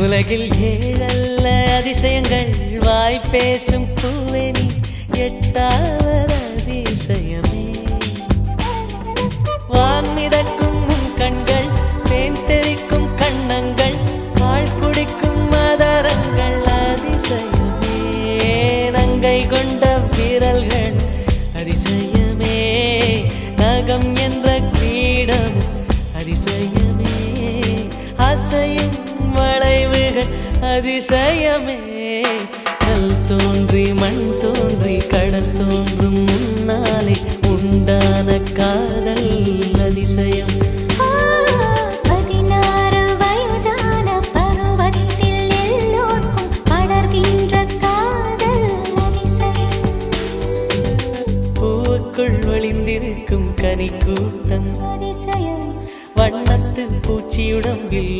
உலகில் ஏழல்ல அதிசயங்கள் வாய் பேசும் பூவெனி எட்டாவது அதிசயமே. வான் மிதக்கும் கண்கள், தேன் தெறிக்கும் கண்ணங்கள், பால் குடிக்கும் மதரங்கள் அதிசயமே. நங்கை கொண்ட விரல்கள் அதிசயமே. நகம் என்ற கிரீடம் அதிசயமே. அசையும் வளைவுகள் அதிசயமே. கல் தோன்றி மண் தோன்றி கடல் தோன்றும் முன்னாலே உண்டான காதல் அதிசயம். 16 வயதான பருவத்தில் எல்லோருக்கும் படர்கின்ற காதல் அதிசயம். பூவுக்குள் ஒளிந்திருக்கும் கனி கூட்டம் அதிசயம். வண்ணத்து பூச்சியுடம்பில்